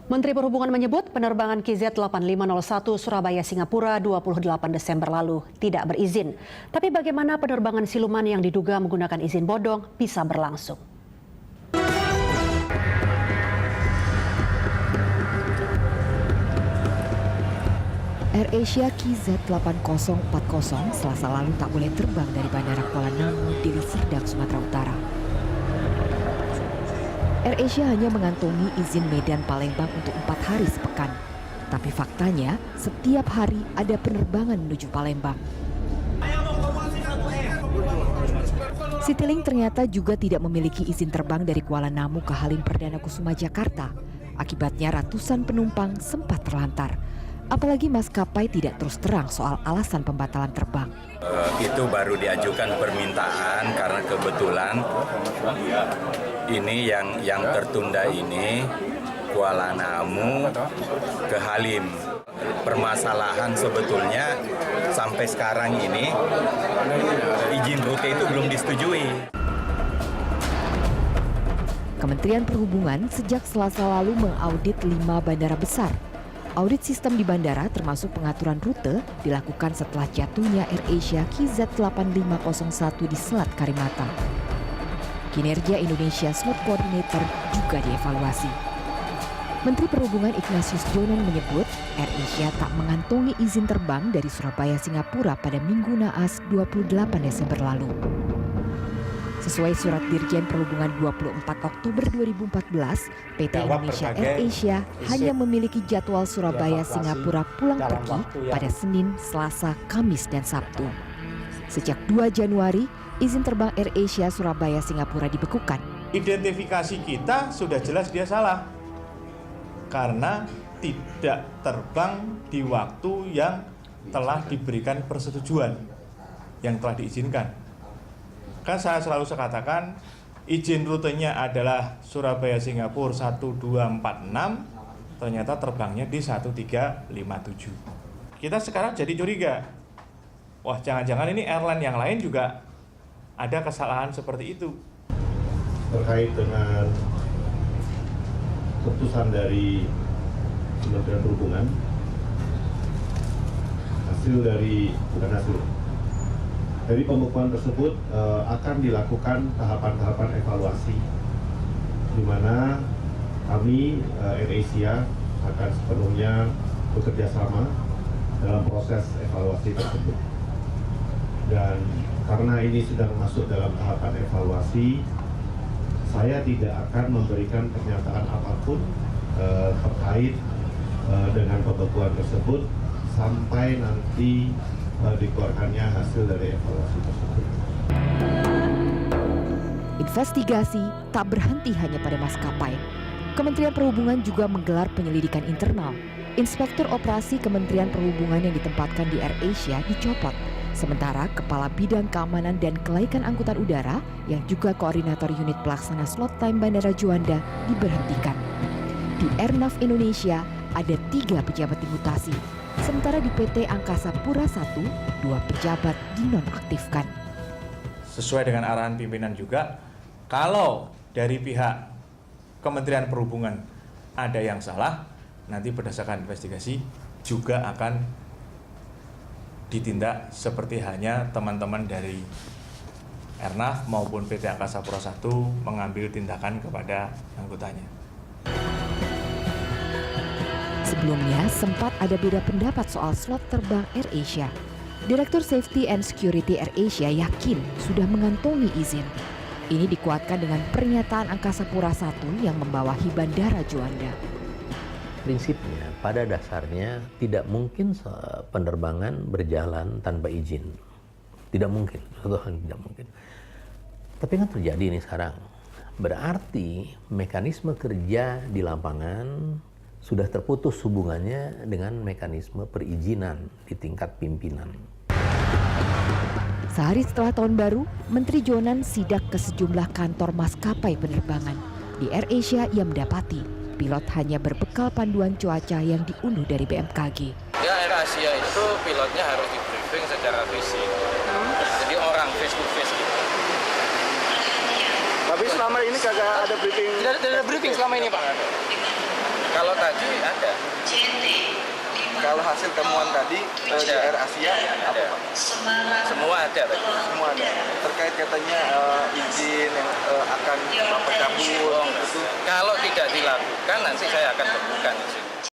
Menteri Perhubungan menyebut penerbangan KZ8501 Surabaya Singapura 28 Desember lalu tidak berizin. Tapi bagaimana penerbangan siluman yang diduga menggunakan izin bodong bisa berlangsung? AirAsia KZ8040 Selasa lalu tak boleh terbang dari Bandara Kuala Namu, Deli Serdang, Sumatera Utara. AirAsia hanya mengantongi izin Medan Palembang untuk 4 hari sepekan. Tapi faktanya, setiap hari ada penerbangan menuju Palembang. Citylink ternyata juga tidak memiliki izin terbang dari Kuala Namu ke Halim Perdana Kusuma, Jakarta. Akibatnya ratusan penumpang sempat terlantar. Apalagi maskapai tidak terus terang soal alasan pembatalan terbang. Itu baru diajukan permintaan karena kebetulan ini yang tertunda ini Kuala Namu ke Halim. Permasalahan sebetulnya sampai sekarang ini izin rute itu belum disetujui. Kementerian Perhubungan sejak Selasa lalu mengaudit 5 bandara besar. Audit sistem di bandara termasuk pengaturan rute dilakukan setelah jatuhnya AirAsia KZ8501 di Selat Karimata. Kinerja Indonesia Slot Coordinator juga dievaluasi. Menteri Perhubungan Ignatius Jonan menyebut AirAsia tak mengantongi izin terbang dari Surabaya Singapura pada Minggu naas 28 Desember lalu. Sesuai surat Dirjen Perhubungan 24 Oktober 2014, PT Indonesia AirAsia hanya memiliki jadwal Surabaya Singapura pulang pergi pada Senin, Selasa, Kamis, dan Sabtu. Sejak 2 Januari, izin terbang AirAsia Surabaya Singapura dibekukan. Identifikasi kita sudah jelas dia salah. Karena tidak terbang di waktu yang telah diberikan persetujuan, yang telah diizinkan. Kan saya selalu katakan izin rutenya adalah Surabaya Singapura 1246, ternyata terbangnya di 1357. Kita sekarang jadi curiga, wah jangan-jangan ini airline yang lain juga ada kesalahan seperti itu. Terkait dengan keputusan dari Kementerian Perhubungan, dari pembekuan tersebut akan dilakukan tahapan-tahapan evaluasi, di mana kami AirAsia akan sepenuhnya bekerja sama dalam proses evaluasi tersebut. Dan karena ini sudah masuk dalam tahapan evaluasi, saya tidak akan memberikan pernyataan apapun terkait dengan pembekuan tersebut sampai nanti dikeluarkannya hasil dari evaluasi tersebut. Investigasi tak berhenti hanya pada maskapai. Kementerian Perhubungan juga menggelar penyelidikan internal. Inspektur Operasi Kementerian Perhubungan yang ditempatkan di AirAsia dicopot. Sementara Kepala Bidang Keamanan dan Kelaikan Angkutan Udara yang juga Koordinator Unit Pelaksana Slot Time Bandara Juanda diberhentikan. Di Airnav Indonesia ada 3 pejabat dimutasi. Sementara di PT Angkasa Pura I, 2 pejabat dinonaktifkan. Sesuai dengan arahan pimpinan juga, kalau dari pihak Kementerian Perhubungan ada yang salah, nanti berdasarkan investigasi juga akan ditindak seperti hanya teman-teman dari Airnav maupun PT Angkasa Pura I mengambil tindakan kepada anggotanya. Sebelumnya sempat ada beda pendapat soal slot terbang AirAsia. Direktur Safety and Security AirAsia yakin sudah mengantongi izin. Ini dikuatkan dengan pernyataan Angkasa Pura I yang membawahi Bandara Juanda. Prinsipnya pada dasarnya tidak mungkin penerbangan berjalan tanpa izin. Tidak mungkin, suatu hal tidak mungkin. Tapi kan terjadi ini sekarang. Berarti mekanisme kerja di lapangan sudah terputus hubungannya dengan mekanisme perizinan di tingkat pimpinan. Sehari setelah tahun baru, Menteri Jonan sidak ke sejumlah kantor maskapai penerbangan. Di AirAsia ia mendapati pilot hanya berbekal panduan cuaca yang diunduh dari BMKG. Ya, AirAsia itu pilotnya harus di briefing secara fisik. Jadi orang face to face gitu. Tapi selama ini kagak ada briefing? Tidak ada briefing selama ini, Pak. Kalau tadi ada. Kalau hasil temuan tadi di Air Asia apa Pak? Semua ada tadi. Semua ada. Terkait katanya izin yang akan Bapak cabut itu. Kalau tidak dilakukan nanti saya akan temukan izin.